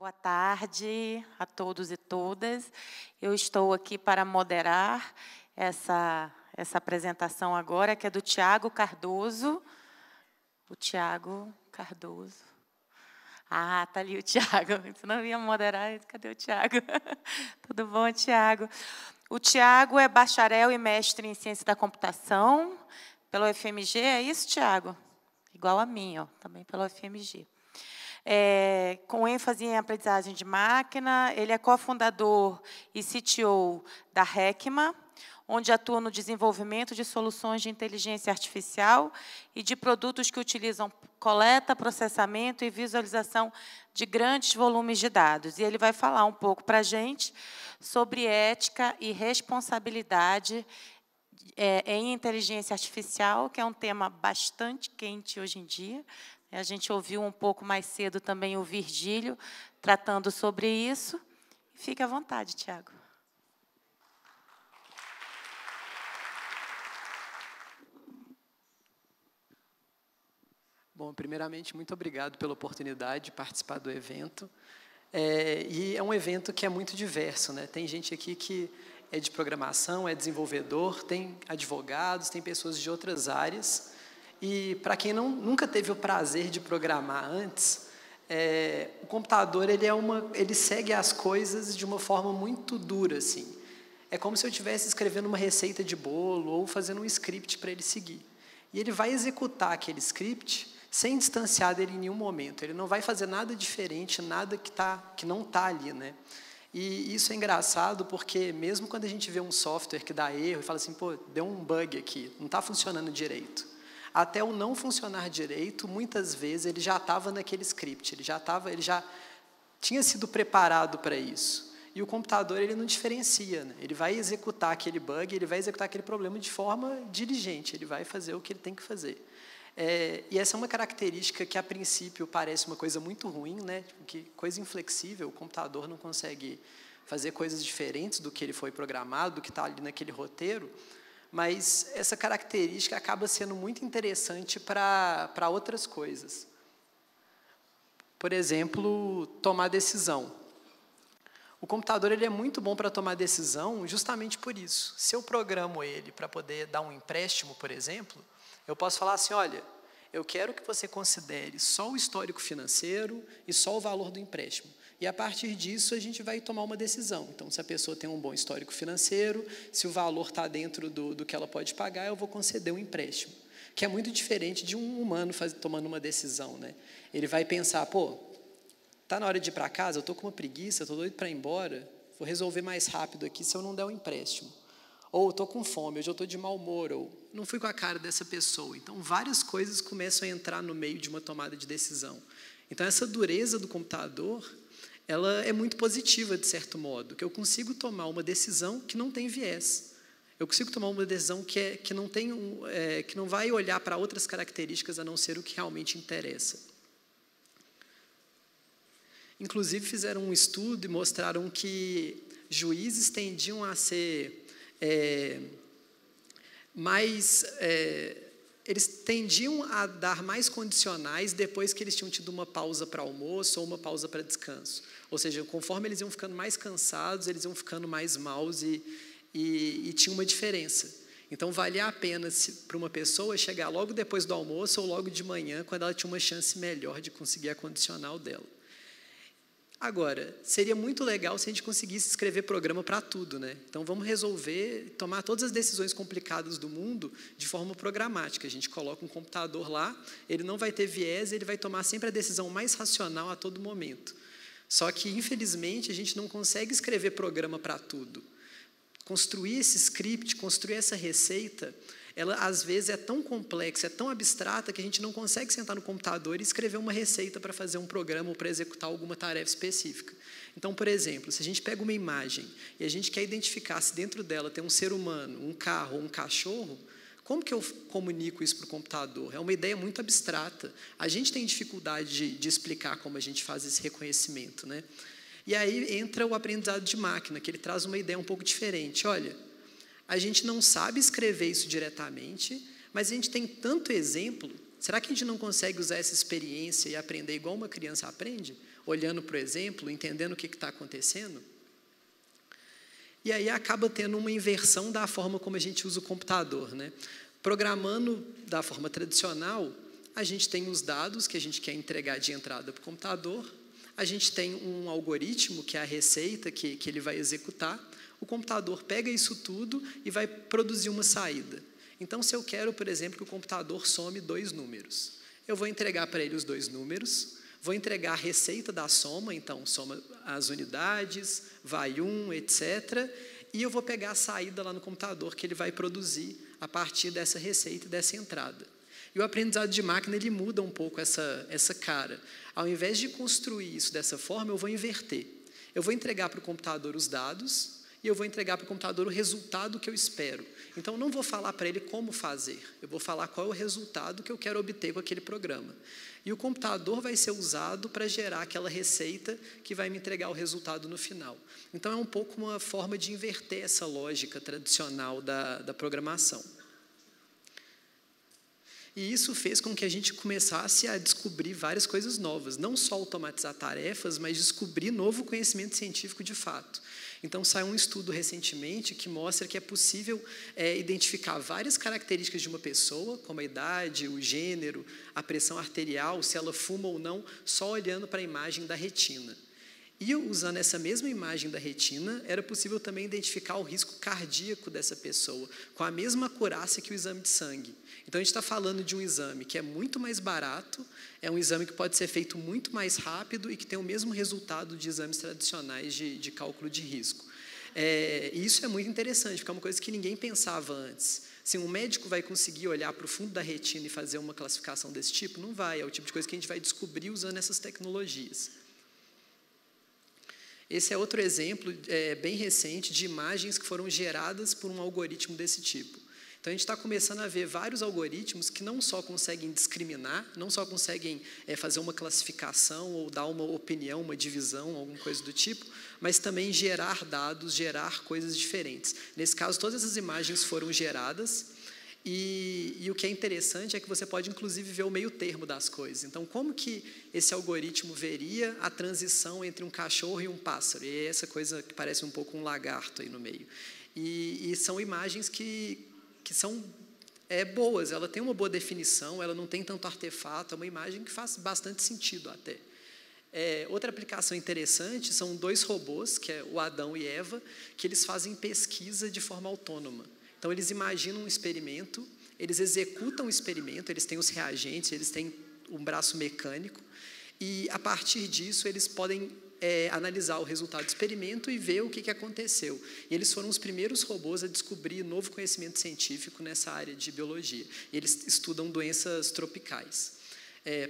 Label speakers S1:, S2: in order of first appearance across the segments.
S1: Boa tarde a todos e todas. Eu estou aqui para moderar essa apresentação agora, que é do Tiago Cardoso. O Tiago Cardoso. Ah, está ali o Tiago. Você não ia moderar, cadê o Tiago? Tudo bom, Tiago? O Tiago é bacharel e mestre em ciência da computação pela UFMG, é isso, Tiago? Igual a mim, ó, também pela UFMG. Com ênfase em aprendizagem de máquina, ele é cofundador e CTO da Hekima, onde atua no desenvolvimento de soluções de inteligência artificial e de produtos que utilizam coleta, processamento e visualização de grandes volumes de dados. E ele vai falar um pouco para a gente sobre ética e responsabilidade em inteligência artificial, que é um tema bastante quente hoje em dia. A gente ouviu um pouco mais cedo também o Virgílio tratando sobre isso. Fique à vontade, Tiago.
S2: Bom, primeiramente, muito obrigado pela oportunidade de participar do evento. E é um evento que é muito diverso, né? Tem gente aqui que é de programação, é desenvolvedor, tem advogados, tem pessoas de outras áreas. E, para quem nunca teve o prazer de programar antes, o computador ele segue as coisas de uma forma muito dura, assim. É como se eu estivesse escrevendo uma receita de bolo ou fazendo um script para ele seguir. E ele vai executar aquele script sem distanciar dele em nenhum momento. Ele não vai fazer nada diferente, nada que não está ali, né? E isso é engraçado porque, mesmo quando a gente vê um software que dá erro e fala assim, pô, deu um bug aqui, não está funcionando direito. Até o não funcionar direito, muitas vezes ele já estava naquele script, ele já tinha sido preparado para isso. E o computador ele não diferencia, né? Ele vai executar aquele bug, ele vai executar aquele problema de forma diligente, ele vai fazer o que ele tem que fazer. E essa é uma característica que, a princípio, parece uma coisa muito ruim, né? Que coisa inflexível, o computador não consegue fazer coisas diferentes do que ele foi programado, do que está ali naquele roteiro, mas essa característica acaba sendo muito interessante para outras coisas. Por exemplo, tomar decisão. O computador ele é muito bom para tomar decisão justamente por isso. Se eu programo ele para poder dar um empréstimo, por exemplo, eu posso falar assim, olha, eu quero que você considere só o histórico financeiro e só o valor do empréstimo. E, a partir disso, a gente vai tomar uma decisão. Então, se a pessoa tem um bom histórico financeiro, se o valor está dentro do que ela pode pagar, eu vou conceder um empréstimo. Que é muito diferente de um humano tomando uma decisão, né? Ele vai pensar, pô, está na hora de ir para casa, eu estou com uma preguiça, estou doido para ir embora, vou resolver mais rápido aqui se eu não der um empréstimo. Ou estou com fome, hoje eu estou de mau humor, ou não fui com a cara dessa pessoa. Então, várias coisas começam a entrar no meio de uma tomada de decisão. Então, essa dureza do computador, ela é muito positiva, de certo modo, que eu consigo tomar uma decisão que não tem viés. Eu consigo tomar uma decisão que não vai olhar para outras características a não ser o que realmente interessa. Inclusive, fizeram um estudo e mostraram que juízes tendiam a ser eles tendiam a dar mais condicionais depois que eles tinham tido uma pausa para almoço ou uma pausa para descanso. Ou seja, conforme eles iam ficando mais cansados, eles iam ficando mais maus e tinha uma diferença. Então, valia a pena para uma pessoa chegar logo depois do almoço ou logo de manhã, quando ela tinha uma chance melhor de conseguir a condicional dela. Agora, seria muito legal se a gente conseguisse escrever programa para tudo, né? Então, vamos tomar todas as decisões complicadas do mundo de forma programática. A gente coloca um computador lá, ele não vai ter viés, ele vai tomar sempre a decisão mais racional a todo momento. Só que, infelizmente, a gente não consegue escrever programa para tudo. Construir esse script, construir essa receita, ela às vezes é tão complexa, é tão abstrata, que a gente não consegue sentar no computador e escrever uma receita para fazer um programa ou para executar alguma tarefa específica. Então, por exemplo, se a gente pega uma imagem e a gente quer identificar se dentro dela tem um ser humano, um carro ou um cachorro, como que eu comunico isso para o computador? É uma ideia muito abstrata. A gente tem dificuldade de explicar como a gente faz esse reconhecimento, né? E aí entra o aprendizado de máquina, que ele traz uma ideia um pouco diferente. Olha, a gente não sabe escrever isso diretamente, mas a gente tem tanto exemplo. Será que a gente não consegue usar essa experiência e aprender igual uma criança aprende? olhando para o exemplo, entendendo o que está acontecendo. E aí acaba tendo uma inversão da forma como a gente usa o computador, né? Programando da forma tradicional, a gente tem os dados que a gente quer entregar de entrada para o computador, a gente tem um algoritmo, que é a receita que ele vai executar, o computador pega isso tudo e vai produzir uma saída. Então, se eu quero, por exemplo, que o computador some 2 números, eu vou entregar para ele os 2 números, vou entregar a receita da soma, então soma as unidades, vai 1, etc. E eu vou pegar a saída lá no computador que ele vai produzir a partir dessa receita e dessa entrada. E o aprendizado de máquina, ele muda um pouco essa cara. Ao invés de construir isso dessa forma, eu vou inverter. Eu vou entregar para o computador os dados e eu vou entregar para o computador o resultado que eu espero. Então, eu não vou falar para ele como fazer, eu vou falar qual é o resultado que eu quero obter com aquele programa. E o computador vai ser usado para gerar aquela receita que vai me entregar o resultado no final. Então, é um pouco uma forma de inverter essa lógica tradicional da programação. E isso fez com que a gente começasse a descobrir várias coisas novas, não só automatizar tarefas, mas descobrir novo conhecimento científico de fato. Então, saiu um estudo recentemente que mostra que é possível identificar várias características de uma pessoa, como a idade, o gênero, a pressão arterial, se ela fuma ou não, só olhando para a imagem da retina. E usando essa mesma imagem da retina, era possível também identificar o risco cardíaco dessa pessoa, com a mesma acurácia que o exame de sangue. Então, a gente está falando de um exame que é muito mais barato, é um exame que pode ser feito muito mais rápido e que tem o mesmo resultado de exames tradicionais de cálculo de risco. E isso é muito interessante, porque é uma coisa que ninguém pensava antes. Se um médico vai conseguir olhar para o fundo da retina e fazer uma classificação desse tipo, não vai. É o tipo de coisa que a gente vai descobrir usando essas tecnologias. Esse é outro exemplo bem recente de imagens que foram geradas por um algoritmo desse tipo. Então, a gente está começando a ver vários algoritmos que não só conseguem discriminar, não só conseguem fazer uma classificação ou dar uma opinião, uma divisão, alguma coisa do tipo, mas também gerar dados, gerar coisas diferentes. Nesse caso, todas essas imagens foram geradas e o que é interessante é que você pode, inclusive, ver o meio termo das coisas. Então, como que esse algoritmo veria a transição entre um cachorro e um pássaro? E é essa coisa que parece um pouco um lagarto aí no meio. E são imagens que são boas, ela tem uma boa definição, ela não tem tanto artefato, é uma imagem que faz bastante sentido até. Outra aplicação interessante são 2 robôs, que é o Adão e Eva, que eles fazem pesquisa de forma autônoma. Então, eles imaginam um experimento, eles executam o experimento, eles têm os reagentes, eles têm um braço mecânico, e, a partir disso, eles podem analisar o resultado do experimento e ver o que aconteceu. E eles foram os primeiros robôs a descobrir novo conhecimento científico nessa área de biologia. E eles estudam doenças tropicais.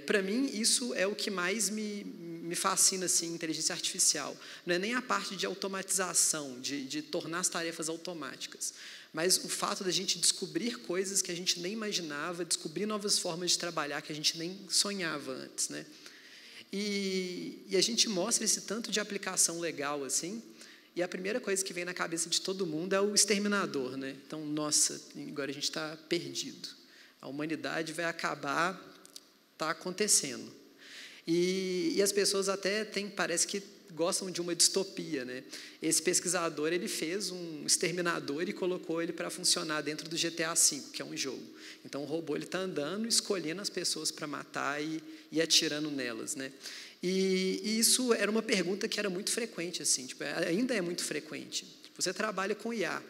S2: Para mim, isso é o que mais me fascina assim, em inteligência artificial. Não é nem a parte de automatização, de tornar as tarefas automáticas, mas o fato da gente descobrir coisas que a gente nem imaginava, descobrir novas formas de trabalhar que a gente nem sonhava antes, né? E a gente mostra esse tanto de aplicação legal assim, e a primeira coisa que vem na cabeça de todo mundo é o exterminador, né? Então, nossa, agora a gente está perdido. A humanidade vai acabar, está acontecendo. E as pessoas até parece que gostam de uma distopia, né? Esse pesquisador, ele fez um exterminador e colocou ele para funcionar dentro do GTA V, que é um jogo. Então, o robô está andando, escolhendo as pessoas para matar e atirando nelas, né? E isso era uma pergunta que era muito frequente, assim, tipo, ainda é muito frequente. Você trabalha com IA.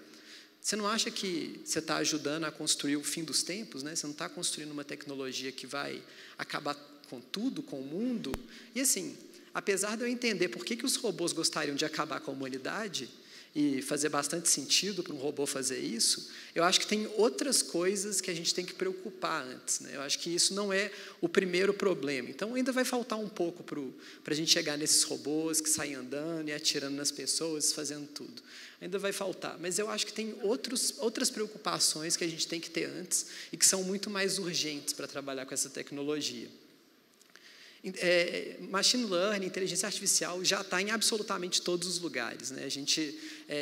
S2: Você não acha que você está ajudando a construir o fim dos tempos, né? Você não está construindo uma tecnologia que vai acabar com tudo, com o mundo? E assim, apesar de eu entender por que os robôs gostariam de acabar com a humanidade, e fazer bastante sentido para um robô fazer isso, eu acho que tem outras coisas que a gente tem que preocupar antes, né? Eu acho que isso não é o primeiro problema. Então, ainda vai faltar um pouco para a gente chegar nesses robôs que saem andando e atirando nas pessoas, fazendo tudo. Ainda vai faltar. Mas eu acho que tem outras preocupações que a gente tem que ter antes e que são muito mais urgentes para trabalhar com essa tecnologia. Machine Learning, inteligência artificial já está em absolutamente todos os lugares, né? A gente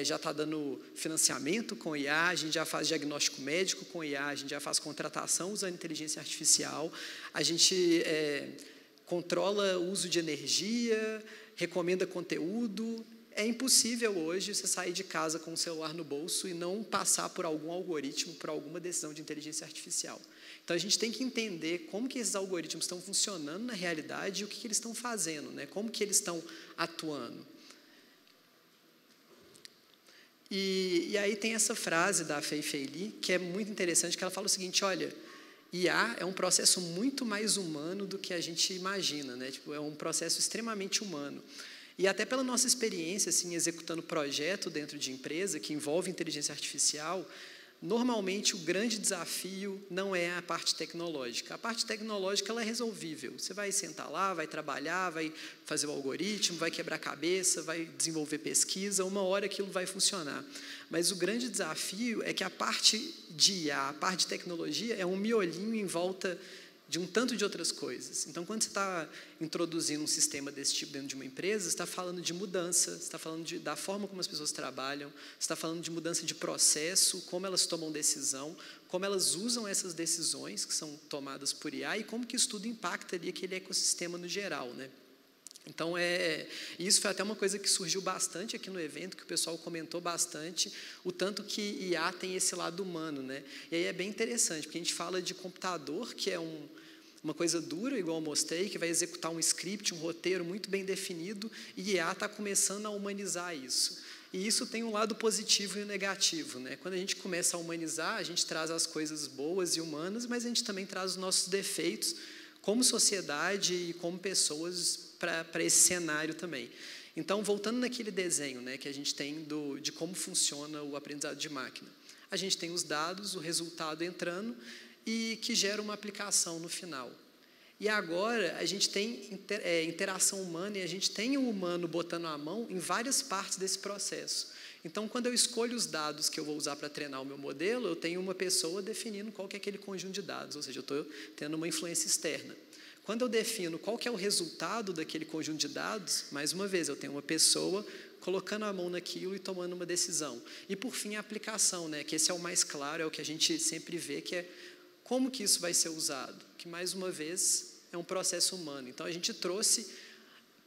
S2: já está dando financiamento com IA, a gente já faz diagnóstico médico com IA, a gente já faz contratação usando inteligência artificial, a gente controla o uso de energia, recomenda conteúdo. É impossível hoje você sair de casa com o celular no bolso e não passar por algum algoritmo, por alguma decisão de inteligência artificial. Então, a gente tem que entender como que esses algoritmos estão funcionando na realidade e o que eles estão fazendo, né? Como que eles estão atuando. E aí tem essa frase da Fei Fei Li, que é muito interessante, que ela fala o seguinte, olha, IA é um processo muito mais humano do que a gente imagina, né? Tipo, é um processo extremamente humano. E até pela nossa experiência, assim, executando projeto dentro de empresa, que envolve inteligência artificial, normalmente o grande desafio não é a parte tecnológica. A parte tecnológica ela é resolvível. Você vai sentar lá, vai trabalhar, vai fazer o algoritmo, vai quebrar a cabeça, vai desenvolver pesquisa, uma hora aquilo vai funcionar. Mas o grande desafio é que a parte de IA, a parte de tecnologia, é um miolinho em volta de um tanto de outras coisas. Então, quando você está introduzindo um sistema desse tipo dentro de uma empresa, você está falando de mudança, você está falando da forma como as pessoas trabalham, você está falando de mudança de processo, como elas tomam decisão, como elas usam essas decisões que são tomadas por IA e como que isso tudo impacta ali aquele ecossistema no geral, né? Então, isso foi até uma coisa que surgiu bastante aqui no evento, que o pessoal comentou bastante, o tanto que IA tem esse lado humano, né? E aí é bem interessante, porque a gente fala de computador, que é uma coisa dura, igual eu mostrei, que vai executar um script, um roteiro muito bem definido, e IA está começando a humanizar isso. E isso tem um lado positivo e um negativo, né? Quando a gente começa a humanizar, a gente traz as coisas boas e humanas, mas a gente também traz os nossos defeitos como sociedade e como pessoas para esse cenário também. Então, voltando naquele desenho, né, que a gente tem de como funciona o aprendizado de máquina. A gente tem os dados, o resultado entrando e que gera uma aplicação no final. E agora, a gente tem interação humana e a gente tem o humano botando a mão em várias partes desse processo. Então, quando eu escolho os dados que eu vou usar para treinar o meu modelo, eu tenho uma pessoa definindo qual que é aquele conjunto de dados, ou seja, eu estou tendo uma influência externa. Quando eu defino qual que é o resultado daquele conjunto de dados, mais uma vez, eu tenho uma pessoa colocando a mão naquilo e tomando uma decisão. E, por fim, a aplicação, né, que esse é o mais claro, é o que a gente sempre vê, que é como que isso vai ser usado, que, mais uma vez, é um processo humano. Então, a gente trouxe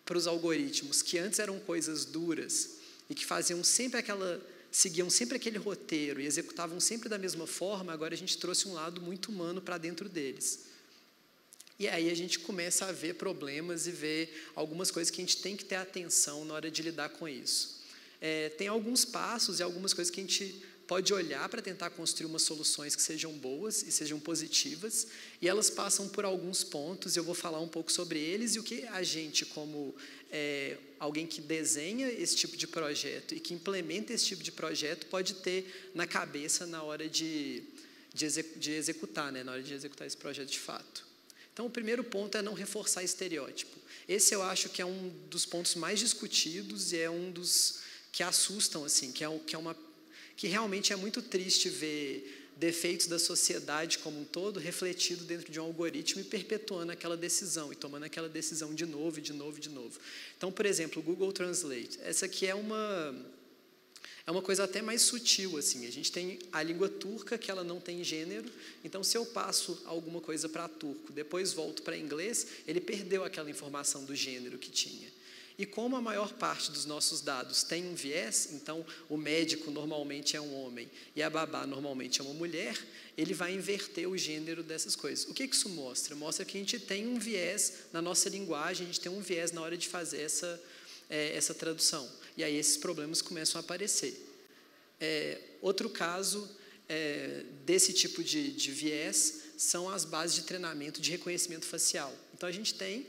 S2: para os algoritmos, que antes eram coisas duras e que seguiam sempre aquele roteiro e executavam sempre da mesma forma, agora a gente trouxe um lado muito humano para dentro deles. E aí a gente começa a ver problemas e ver algumas coisas que a gente tem que ter atenção na hora de lidar com isso. Tem alguns passos e algumas coisas que a gente pode olhar para tentar construir umas soluções que sejam boas e sejam positivas, e elas passam por alguns pontos, eu vou falar um pouco sobre eles e o que a gente, como alguém que desenha esse tipo de projeto e que implementa esse tipo de projeto, pode ter na cabeça na hora de executar, né? Na hora de executar esse projeto de fato. Então, o primeiro ponto é não reforçar estereótipo. Esse eu acho que é um dos pontos mais discutidos e é um dos que assustam, assim, que realmente é muito triste ver defeitos da sociedade como um todo refletido dentro de um algoritmo e perpetuando aquela decisão e tomando aquela decisão de novo, de novo, de novo. Então, por exemplo, o Google Translate. Essa aqui é uma coisa até mais sutil, assim. A gente tem a língua turca, que ela não tem gênero, então se eu passo alguma coisa para turco, depois volto para inglês, ele perdeu aquela informação do gênero que tinha. E como a maior parte dos nossos dados tem um viés, então o médico normalmente é um homem e a babá normalmente é uma mulher, ele vai inverter o gênero dessas coisas. O que isso mostra? Mostra que a gente tem um viés na nossa linguagem, a gente tem um viés na hora de fazer essa tradução. E aí esses problemas começam a aparecer. Outro caso desse tipo de viés são as bases de treinamento de reconhecimento facial. Então, a gente tem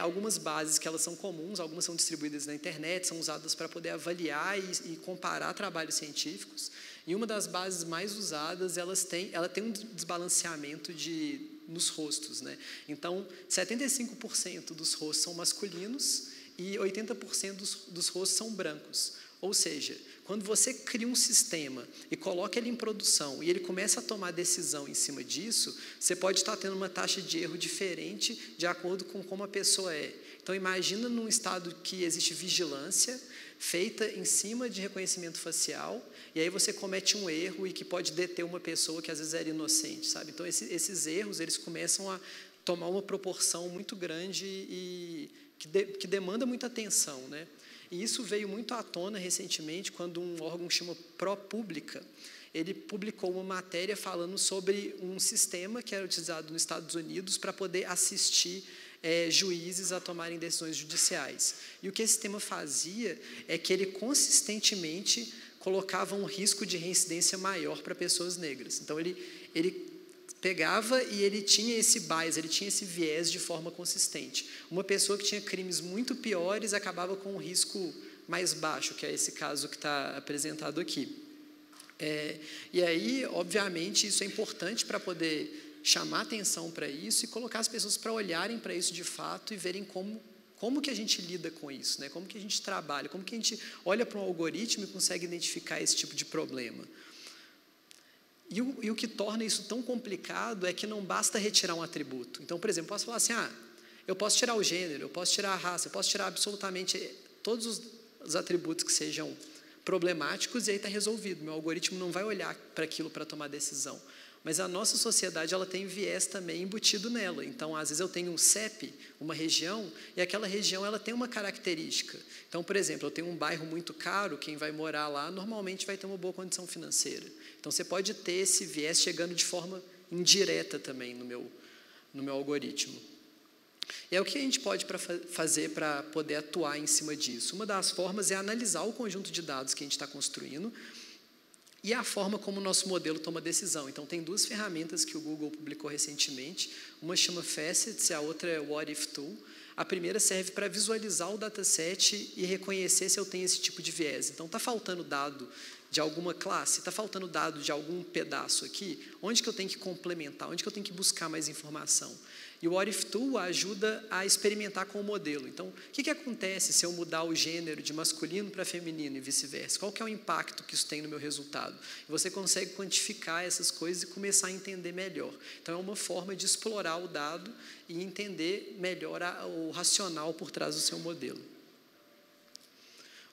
S2: algumas bases que elas são comuns, algumas são distribuídas na internet, são usadas para poder avaliar e comparar trabalhos científicos. E uma das bases mais usadas, ela tem um desbalanceamento nos rostos, né? Então, 75% dos rostos são masculinos e 80% dos rostos são brancos. Ou seja, quando você cria um sistema e coloca ele em produção e ele começa a tomar decisão em cima disso, você pode estar tendo uma taxa de erro diferente de acordo com como a pessoa é. Então, imagina num estado que existe vigilância feita em cima de reconhecimento facial, e aí você comete um erro e que pode deter uma pessoa que às vezes era inocente, sabe? Então, esses erros, eles começam a tomar uma proporção muito grande e que demanda muita atenção, né? E isso veio muito à tona recentemente, quando um órgão que chama ProPublica, ele publicou uma matéria falando sobre um sistema que era utilizado nos Estados Unidos para poder assistir juízes a tomarem decisões judiciais. E o que esse sistema fazia é que ele consistentemente colocava um risco de reincidência maior para pessoas negras. Então, ele pegava e ele tinha esse bias, ele tinha esse viés de forma consistente. Uma pessoa que tinha crimes muito piores acabava com um risco mais baixo, que é esse caso que está apresentado aqui. E aí, obviamente, isso é importante para poder chamar atenção para isso e colocar as pessoas para olharem para isso de fato e verem como que a gente lida com isso, né? Como que a gente trabalha, como que a gente olha para um algoritmo e consegue identificar esse tipo de problema. E o que torna isso tão complicado é que não basta retirar um atributo. Então, por exemplo, eu posso falar assim, eu posso tirar o gênero, eu posso tirar a raça, eu posso tirar absolutamente todos os atributos que sejam problemáticos e aí está resolvido. Meu algoritmo não vai olhar para aquilo para tomar decisão. Mas a nossa sociedade, ela tem viés também embutido nela. Então, às vezes eu tenho um CEP, uma região, e aquela região ela tem uma característica. Então, por exemplo, eu tenho um bairro muito caro, quem vai morar lá normalmente vai ter uma boa condição financeira. Então, você pode ter esse viés chegando de forma indireta também no meu algoritmo. E é o que a gente pode fazer para poder atuar em cima disso. Uma das formas é analisar o conjunto de dados que a gente está construindo e a forma como o nosso modelo toma decisão. Então, tem duas ferramentas que o Google publicou recentemente. Uma chama Facets e a outra é o What If Tool. A primeira serve para visualizar o dataset e reconhecer se eu tenho esse tipo de viés. Então, está faltando dado de alguma classe, está faltando dado de algum pedaço aqui, onde que eu tenho que complementar, onde que eu tenho que buscar mais informação. E o What If Tool ajuda a experimentar com o modelo. Então, o que acontece se eu mudar o gênero de masculino para feminino e vice-versa? Qual que é o impacto que isso tem no meu resultado? E você consegue quantificar essas coisas e começar a entender melhor. Então, é uma forma de explorar o dado e entender melhor o racional por trás do seu modelo.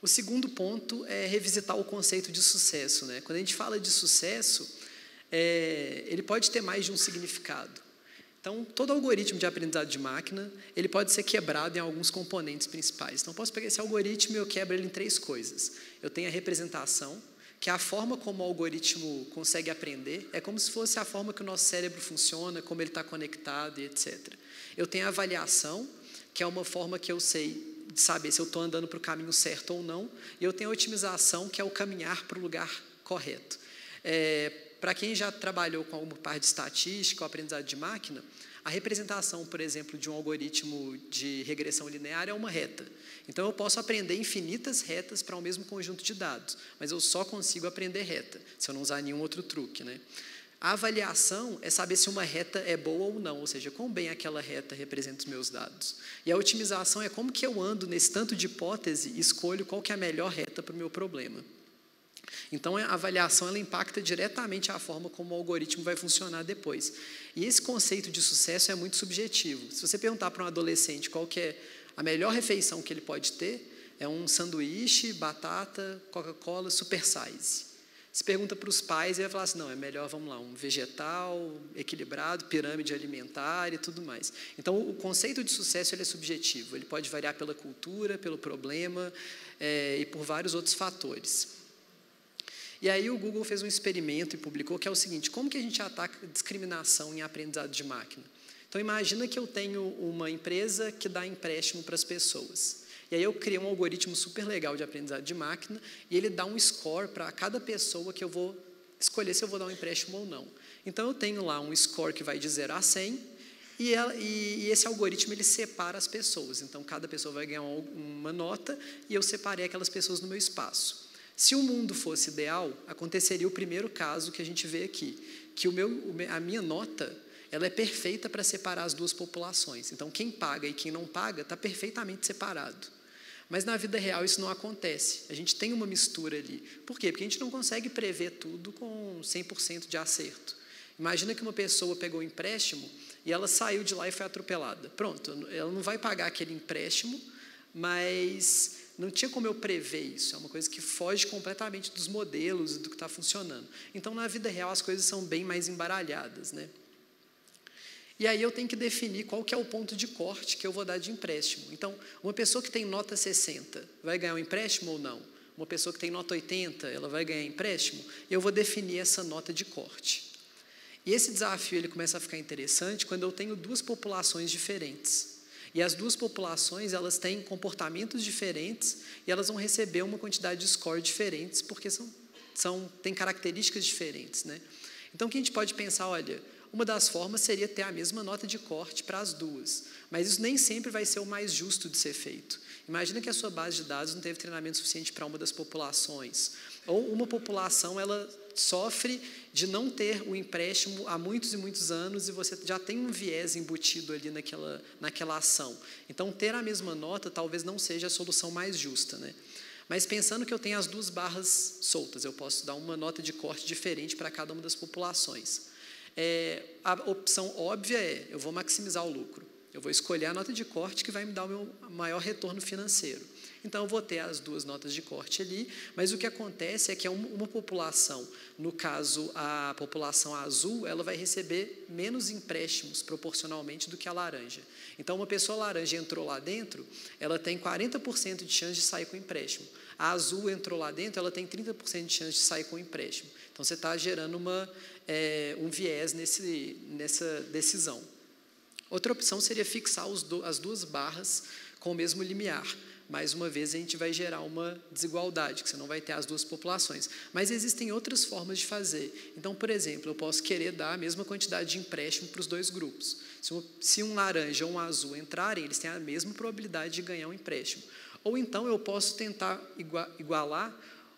S2: O segundo ponto é revisitar o conceito de sucesso, né? Quando a gente fala de sucesso, ele pode ter mais de um significado. Então, todo algoritmo de aprendizado de máquina, ele pode ser quebrado em alguns componentes principais. Então, eu posso pegar esse algoritmo e eu quebro ele em 3 coisas. Eu tenho a representação, que é a forma como o algoritmo consegue aprender, é como se fosse a forma que o nosso cérebro funciona, como ele está conectado e etc. Eu tenho a avaliação, que é uma forma que eu sei de saber se eu estou andando para o caminho certo ou não, e eu tenho a otimização, que é o caminhar para o lugar correto. Para quem já trabalhou com alguma parte de estatística ou aprendizado de máquina, a representação, por exemplo, de um algoritmo de regressão linear é uma reta. Então, eu posso aprender infinitas retas para o mesmo conjunto de dados, mas eu só consigo aprender reta, se eu não usar nenhum outro truque, né? A avaliação é saber se uma reta é boa ou não, ou seja, quão bem aquela reta representa os meus dados. E a otimização é como que eu ando nesse tanto de hipótese e escolho qual que é a melhor reta para o meu problema. Então, a avaliação ela impacta diretamente a forma como o algoritmo vai funcionar depois. E esse conceito de sucesso é muito subjetivo. Se você perguntar para um adolescente qual que é a melhor refeição que ele pode ter, é um sanduíche, batata, Coca-Cola, super size. Se pergunta para os pais, ele vai falar assim, não, é melhor, vamos lá, um vegetal, equilibrado, pirâmide alimentar e tudo mais. Então, o conceito de sucesso ele é subjetivo, ele pode variar pela cultura, pelo problema e por vários outros fatores. E aí o Google fez um experimento e publicou que é o seguinte, como que a gente ataca a discriminação em aprendizado de máquina? Então, imagina que eu tenho uma empresa que dá empréstimo para as pessoas. E aí eu criei um algoritmo super legal de aprendizado de máquina e ele dá um score para cada pessoa que eu vou escolher se eu vou dar um empréstimo ou não. Então, eu tenho lá um score que vai de 0 a 100 e esse algoritmo ele separa as pessoas. Então, cada pessoa vai ganhar uma nota e eu separei aquelas pessoas no meu espaço. Se o mundo fosse ideal, aconteceria o primeiro caso que a gente vê aqui, que a minha nota ela é perfeita para separar as duas populações. Então, quem paga e quem não paga está perfeitamente separado. Mas na vida real isso não acontece. A gente tem uma mistura ali. Por quê? Porque a gente não consegue prever tudo com 100% de acerto. Imagina que uma pessoa pegou um empréstimo e ela saiu de lá e foi atropelada. Pronto, ela não vai pagar aquele empréstimo, mas não tinha como eu prever isso. É uma coisa que foge completamente dos modelos e do que está funcionando. Então, na vida real, as coisas são bem mais embaralhadas, né? E aí eu tenho que definir qual que é o ponto de corte que eu vou dar de empréstimo. Então, uma pessoa que tem nota 60 vai ganhar um empréstimo ou não? Uma pessoa que tem nota 80, ela vai ganhar empréstimo? Eu vou definir essa nota de corte. E esse desafio ele começa a ficar interessante quando eu tenho duas populações diferentes. E as duas populações, elas têm comportamentos diferentes e elas vão receber uma quantidade de score diferentes, porque têm características diferentes, né? Então, o que a gente pode pensar, olha, uma das formas seria ter a mesma nota de corte para as duas, mas isso nem sempre vai ser o mais justo de ser feito. Imagina que a sua base de dados não teve treinamento suficiente para uma das populações, ou uma população ela sofre de não ter o empréstimo há muitos e muitos anos e você já tem um viés embutido ali naquela ação. Então, ter a mesma nota talvez não seja a solução mais justa, né? Mas pensando que eu tenho as duas barras soltas, eu posso dar uma nota de corte diferente para cada uma das populações. A opção óbvia é, eu vou maximizar o lucro. Eu vou escolher a nota de corte que vai me dar o meu maior retorno financeiro. Então, eu vou ter as duas notas de corte ali, mas o que acontece é que uma população, no caso, a população azul, ela vai receber menos empréstimos proporcionalmente do que a laranja. Então, uma pessoa laranja entrou lá dentro, ela tem 40% de chance de sair com empréstimo. A azul entrou lá dentro, ela tem 30% de chance de sair com empréstimo. Então, você está gerando um viés nessa decisão. Outra opção seria fixar as duas barras com o mesmo limiar. Mais uma vez, a gente vai gerar uma desigualdade, que você não vai ter as duas populações. Mas existem outras formas de fazer. Então, por exemplo, eu posso querer dar a mesma quantidade de empréstimo para os dois grupos. Se um laranja ou um azul entrarem, eles têm a mesma probabilidade de ganhar um empréstimo. Ou então, eu posso tentar igualar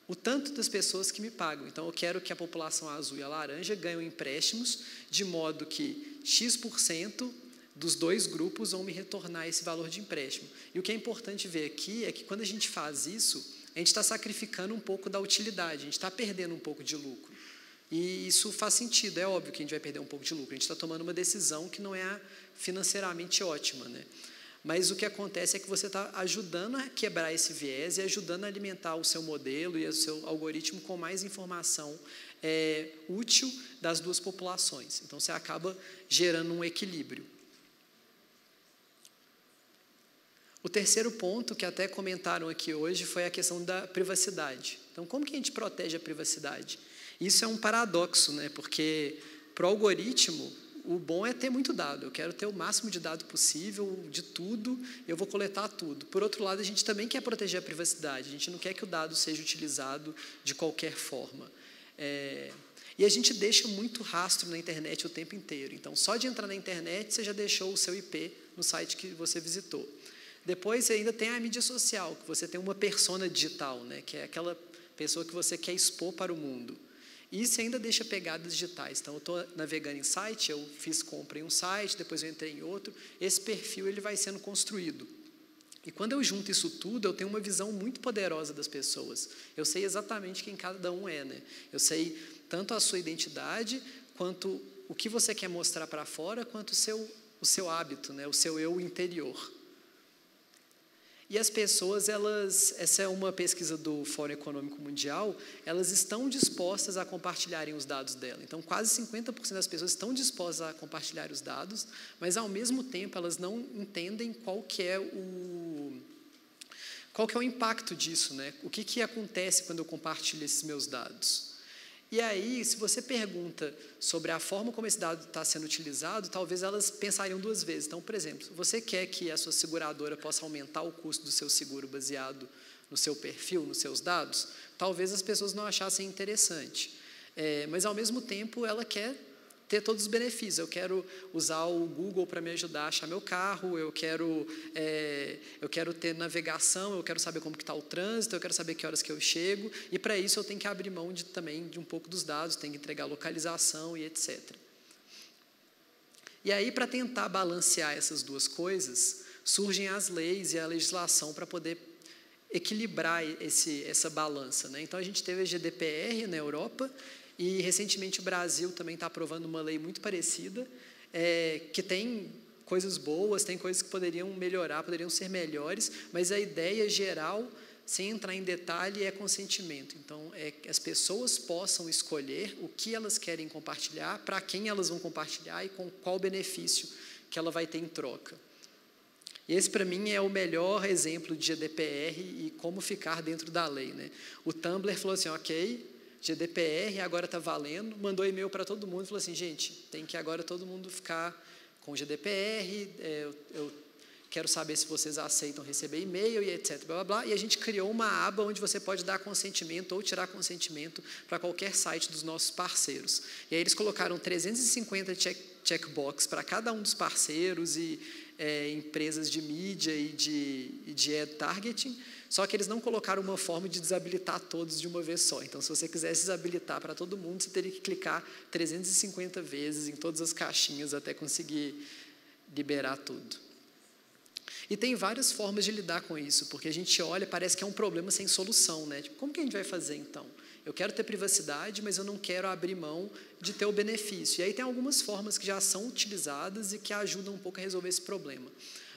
S2: o tanto das pessoas que me pagam. Então, eu quero que a população azul e a laranja ganhem empréstimos, de modo que X% dos dois grupos vão me retornar esse valor de empréstimo. E o que é importante ver aqui é que quando a gente faz isso, a gente está sacrificando um pouco da utilidade, a gente está perdendo um pouco de lucro. E isso faz sentido, é óbvio que a gente vai perder um pouco de lucro, a gente está tomando uma decisão que não é financeiramente ótima, né? Mas o que acontece é que você está ajudando a quebrar esse viés e ajudando a alimentar o seu modelo e o seu algoritmo com mais informação útil das duas populações. Então, você acaba gerando um equilíbrio. O terceiro ponto, que até comentaram aqui hoje, foi a questão da privacidade. Então, como que a gente protege a privacidade? Isso é um paradoxo, né? Porque para o algoritmo, o bom é ter muito dado. Eu quero ter o máximo de dado possível, de tudo, eu vou coletar tudo. Por outro lado, a gente também quer proteger a privacidade. A gente não quer que o dado seja utilizado de qualquer forma. E a gente deixa muito rastro na internet o tempo inteiro. Então, só de entrar na internet, você já deixou o seu IP no site que você visitou. Depois, você ainda tem a mídia social, que você tem uma persona digital, né, que é aquela pessoa que você quer expor para o mundo. E isso ainda deixa pegadas digitais. Então, eu estou navegando em site, eu fiz compra em um site, depois eu entrei em outro. Esse perfil ele vai sendo construído. E quando eu junto isso tudo, eu tenho uma visão muito poderosa das pessoas. Eu sei exatamente quem cada um é, né? Eu sei tanto a sua identidade, quanto o que você quer mostrar para fora, quanto o seu hábito, né? O seu eu interior. E as pessoas, essa é uma pesquisa do Fórum Econômico Mundial, elas estão dispostas a compartilharem os dados dela. Então, quase 50% das pessoas estão dispostas a compartilhar os dados, mas, ao mesmo tempo, elas não entendem qual que é o impacto disso, né? O que acontece quando eu compartilho esses meus dados? E aí, se você pergunta sobre a forma como esse dado está sendo utilizado, talvez elas pensariam duas vezes. Então, por exemplo, você quer que a sua seguradora possa aumentar o custo do seu seguro baseado no seu perfil, nos seus dados? Talvez as pessoas não achassem interessante. Mas, ao mesmo tempo, ela quer ter todos os benefícios. Eu quero usar o Google para me ajudar a achar meu carro, eu quero ter navegação, eu quero saber como que está o trânsito, eu quero saber que horas que eu chego, e para isso eu tenho que abrir mão também de um pouco dos dados, tenho que entregar localização e etc. E aí, para tentar balancear essas duas coisas, surgem as leis e a legislação para poder equilibrar essa balança, né? Então, a gente teve a GDPR na Europa, e, recentemente, o Brasil também está aprovando uma lei muito parecida, que tem coisas boas, tem coisas que poderiam melhorar, poderiam ser melhores, mas a ideia geral sem entrar em detalhe, é consentimento. Então, é que as pessoas possam escolher o que elas querem compartilhar, para quem elas vão compartilhar e com qual benefício que ela vai ter em troca. E esse, para mim, é o melhor exemplo de GDPR e como ficar dentro da lei, né? O Tumblr falou assim, ok, GDPR agora está valendo, mandou e-mail para todo mundo e falou assim, gente, tem que agora todo mundo ficar com GDPR, eu quero saber se vocês aceitam receber e-mail e etc, blá, blá, blá. E a gente criou uma aba onde você pode dar consentimento ou tirar consentimento para qualquer site dos nossos parceiros. E aí eles colocaram 350 checkbox para cada um dos parceiros e empresas de mídia e de ad targeting, só que eles não colocaram uma forma de desabilitar todos de uma vez só. Então, se você quisesse desabilitar para todo mundo, você teria que clicar 350 vezes em todas as caixinhas até conseguir liberar tudo. E tem várias formas de lidar com isso, porque a gente olha e parece que é um problema sem solução, né? Tipo, como que a gente vai fazer, então? Eu quero ter privacidade, mas eu não quero abrir mão de ter o benefício. E aí tem algumas formas que já são utilizadas e que ajudam um pouco a resolver esse problema.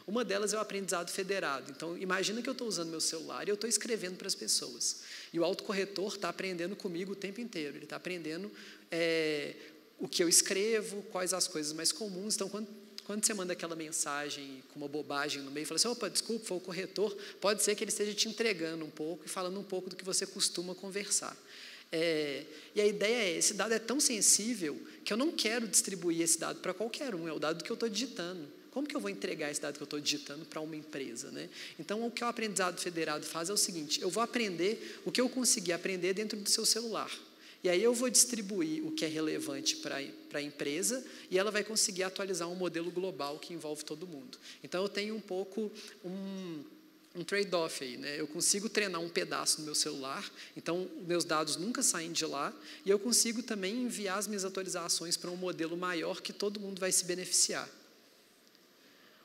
S2: Uma delas é o aprendizado federado. Então, imagina que eu estou usando meu celular e eu estou escrevendo para as pessoas. E o autocorretor está aprendendo comigo o tempo inteiro. Ele está aprendendo o que eu escrevo, quais as coisas mais comuns. Então, quando você manda aquela mensagem com uma bobagem no meio, fala assim, opa, desculpa, foi o corretor, pode ser que ele esteja te entregando um pouco e falando um pouco do que você costuma conversar. E a ideia é, esse dado é tão sensível que eu não quero distribuir esse dado para qualquer um, é o dado que eu estou digitando. Como que eu vou entregar esse dado que eu estou digitando para uma empresa, né? Então, o que o aprendizado federado faz é o seguinte, eu vou aprender o que eu conseguir aprender dentro do seu celular. E aí eu vou distribuir o que é relevante para a empresa e ela vai conseguir atualizar um modelo global que envolve todo mundo. Então, eu tenho um pouco um trade-off aí, né? Eu consigo treinar um pedaço no meu celular, então meus dados nunca saem de lá, e eu consigo também enviar as minhas atualizações para um modelo maior que todo mundo vai se beneficiar.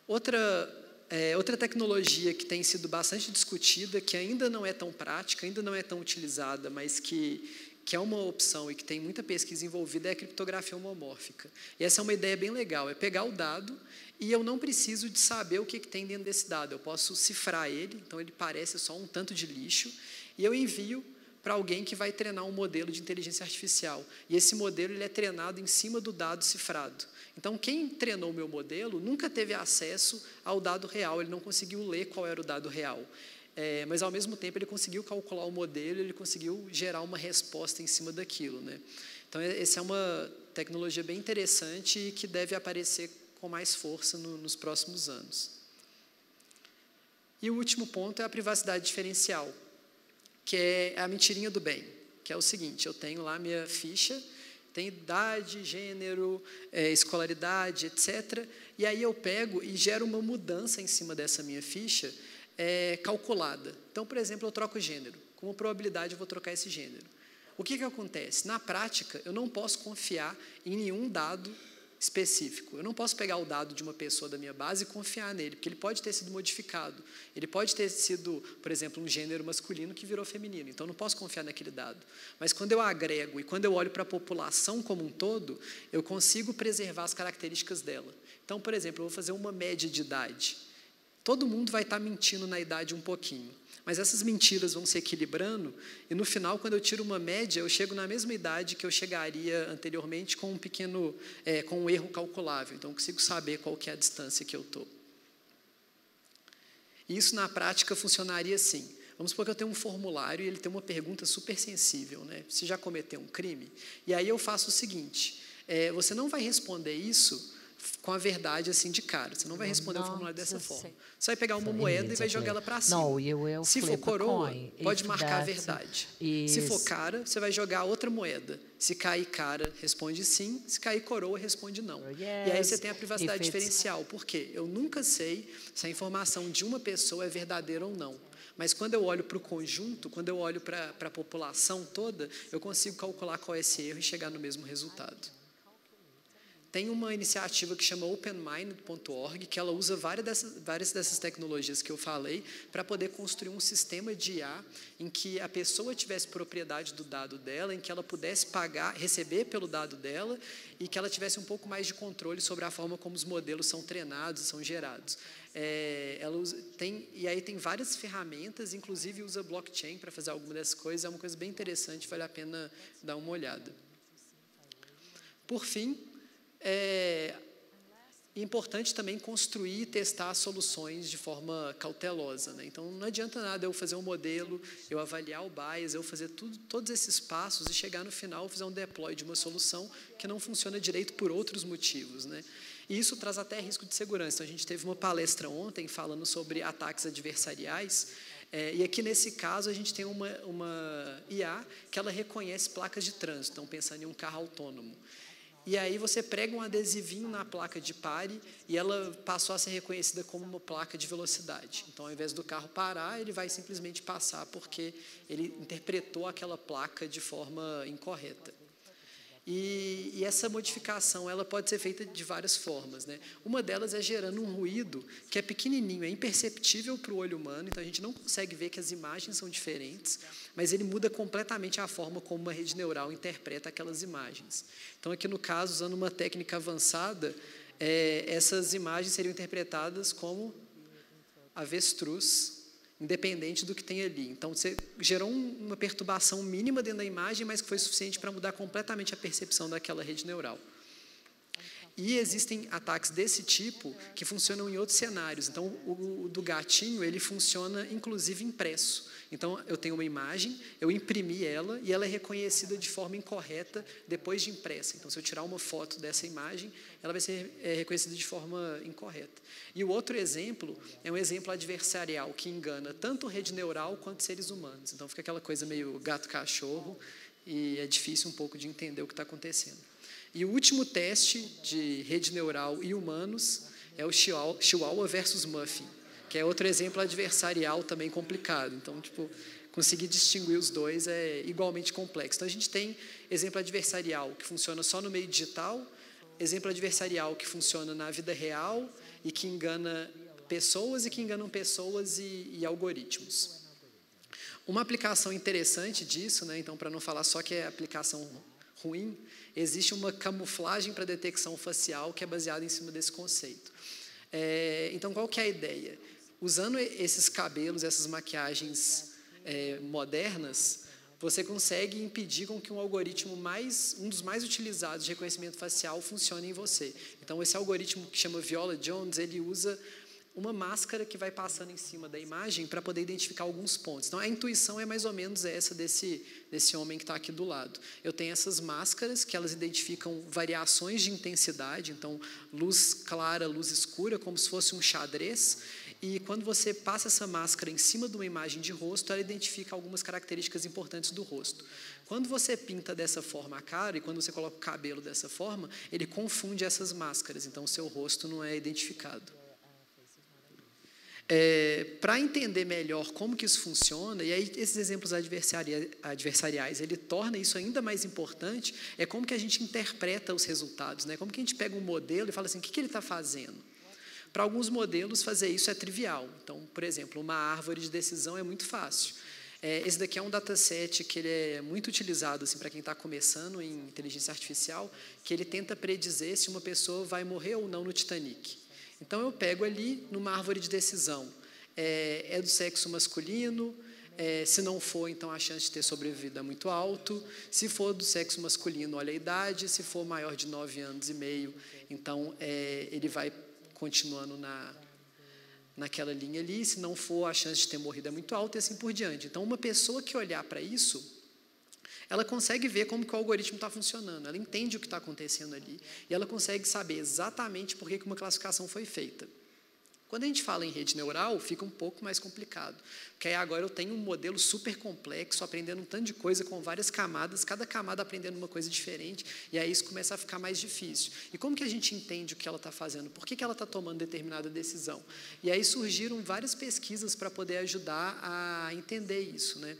S2: Outra tecnologia que tem sido bastante discutida, que ainda não é tão prática, ainda não é tão utilizada, mas que é uma opção e que tem muita pesquisa envolvida, é a criptografia homomórfica. E essa é uma ideia bem legal, é pegar o dado e eu não preciso de saber o que tem dentro desse dado, eu posso cifrar ele, então ele parece só um tanto de lixo, e eu envio para alguém que vai treinar um modelo de inteligência artificial. E esse modelo ele é treinado em cima do dado cifrado. Então, quem treinou o meu modelo nunca teve acesso ao dado real, ele não conseguiu ler qual era o dado real. Mas, ao mesmo tempo, ele conseguiu calcular o modelo, ele conseguiu gerar uma resposta em cima daquilo, né? Então, essa é uma tecnologia bem interessante e que deve aparecer com mais força nos próximos anos. E o último ponto é a privacidade diferencial, que é a mentirinha do bem, que é o seguinte, eu tenho lá minha ficha, tem idade, gênero, escolaridade, etc. E aí eu pego e gero uma mudança em cima dessa minha ficha calculada. Então, por exemplo, eu troco gênero. Com uma probabilidade eu vou trocar esse gênero. O que acontece? Na prática, eu não posso confiar em nenhum dado específico. Eu não posso pegar o dado de uma pessoa da minha base e confiar nele, porque ele pode ter sido modificado. Ele pode ter sido, por exemplo, um gênero masculino que virou feminino. Então, eu não posso confiar naquele dado. Mas quando eu agrego e quando eu olho para a população como um todo, eu consigo preservar as características dela. Então, por exemplo, eu vou fazer uma média de idade. Todo mundo vai estar mentindo na idade um pouquinho. Mas essas mentiras vão se equilibrando e, no final, quando eu tiro uma média, eu chego na mesma idade que eu chegaria anteriormente com com um erro calculável. Então, eu consigo saber qual que é a distância que eu estou. E isso, na prática, funcionaria assim. Vamos supor que eu tenho um formulário e ele tem uma pergunta super sensível, né? Você já cometeu um crime? E aí eu faço o seguinte, você não vai responder isso com a verdade assim de cara. Você não vai responder o formulário dessa forma. Você vai pegar uma moeda e vai jogar ela para cima. Se for coroa, pode marcar a verdade. Se for cara, você vai jogar outra moeda. Se cair cara, responde sim. Se cair coroa, responde não. E aí você tem a privacidade diferencial. Por quê? Eu nunca sei se a informação de uma pessoa é verdadeira ou não. Mas quando eu olho para o conjunto, quando eu olho para a população toda, eu consigo calcular qual é esse erro e chegar no mesmo resultado. tem uma iniciativa que chama openmind.org, que ela usa várias dessas tecnologias que eu falei para poder construir um sistema de IA em que a pessoa tivesse propriedade do dado dela, em que ela pudesse receber pelo dado dela e que ela tivesse um pouco mais de controle sobre a forma como os modelos são treinados e são gerados. E aí tem várias ferramentas, inclusive usa blockchain para fazer alguma dessas coisas, é uma coisa bem interessante, vale a pena dar uma olhada. Por fim, é importante também construir e testar soluções de forma cautelosa, né? Então, não adianta nada eu fazer um modelo, eu avaliar o bias, eu fazer todos esses passos e chegar no final, fazer um deploy de uma solução que não funciona direito por outros motivos, né? E isso traz até risco de segurança. Então, a gente teve uma palestra ontem falando sobre ataques adversariais, e aqui nesse caso a gente tem uma IA que ela reconhece placas de trânsito, então pensando em um carro autônomo. E aí você prega um adesivinho na placa de pare e ela passou a ser reconhecida como uma placa de velocidade. Então, ao invés do carro parar, ele vai simplesmente passar porque ele interpretou aquela placa de forma incorreta. E essa modificação ela pode ser feita de várias formas, né? Uma delas é gerando um ruído que é pequenininho, é imperceptível para o olho humano, então a gente não consegue ver que as imagens são diferentes, mas ele muda completamente a forma como uma rede neural interpreta aquelas imagens. Então, aqui no caso, usando uma técnica avançada, essas imagens seriam interpretadas como avestruz, independente do que tem ali. Então, você gerou uma perturbação mínima dentro da imagem, mas que foi suficiente para mudar completamente a percepção daquela rede neural. E existem ataques desse tipo que funcionam em outros cenários. Então, o do gatinho, ele funciona, inclusive, impresso. Então, eu tenho uma imagem, eu imprimi ela e ela é reconhecida de forma incorreta depois de impressa. Então, se eu tirar uma foto dessa imagem, ela vai ser reconhecida de forma incorreta. E o outro exemplo é um exemplo adversarial que engana tanto rede neural quanto seres humanos. Então, fica aquela coisa meio gato-cachorro e é difícil um pouco de entender o que está acontecendo. E o último teste de rede neural e humanos é o Chihuahua versus Muffin, que é outro exemplo adversarial também complicado. Então, conseguir distinguir os dois é igualmente complexo. Então, a gente tem exemplo adversarial que funciona só no meio digital, exemplo adversarial que funciona na vida real e que engana pessoas e que enganam pessoas e algoritmos. Uma aplicação interessante disso, né, então, para não falar só que é aplicação ruim, existe uma camuflagem para detecção facial que é baseada em cima desse conceito. Então, qual que é a ideia? Usando esses cabelos, essas maquiagens modernas, você consegue impedir com que um algoritmo um dos mais utilizados de reconhecimento facial funcione em você. Então, esse algoritmo que chama Viola Jones, ele usa uma máscara que vai passando em cima da imagem para poder identificar alguns pontos. Então, a intuição é mais ou menos essa desse homem que está aqui do lado. Eu tenho essas máscaras que elas identificam variações de intensidade, então, luz clara, luz escura, como se fosse um xadrez, e quando você passa essa máscara em cima de uma imagem de rosto, ela identifica algumas características importantes do rosto. Quando você pinta dessa forma a cara, e quando você coloca o cabelo dessa forma, ele confunde essas máscaras, então o seu rosto não é identificado. Para entender melhor como que isso funciona, e aí esses exemplos adversariais, ele torna isso ainda mais importante, é como que a gente interpreta os resultados, né? Como que a gente pega um modelo e fala assim, o que ele está fazendo? Para alguns modelos, fazer isso é trivial. Então, por exemplo, uma árvore de decisão é muito fácil. Esse daqui é um dataset que ele é muito utilizado assim, para quem está começando em inteligência artificial, que ele tenta predizer se uma pessoa vai morrer ou não no Titanic. Então, eu pego ali, numa árvore de decisão, é do sexo masculino, se não for, então a chance de ter sobrevivido é muito alto. Se for do sexo masculino, olha a idade. Se for maior de 9 anos e meio, então ele vai continuando naquela linha ali. Se não for, a chance de ter morrido é muito alta e assim por diante. Então, uma pessoa que olhar para isso, ela consegue ver como que o algoritmo está funcionando, ela entende o que está acontecendo ali e ela consegue saber exatamente por que uma classificação foi feita. Quando a gente fala em rede neural, fica um pouco mais complicado, porque aí agora eu tenho um modelo super complexo, aprendendo um tanto de coisa com várias camadas, cada camada aprendendo uma coisa diferente, e aí isso começa a ficar mais difícil. E como que a gente entende o que ela está fazendo? Por que ela está tomando determinada decisão? E aí surgiram várias pesquisas para poder ajudar a entender isso, né?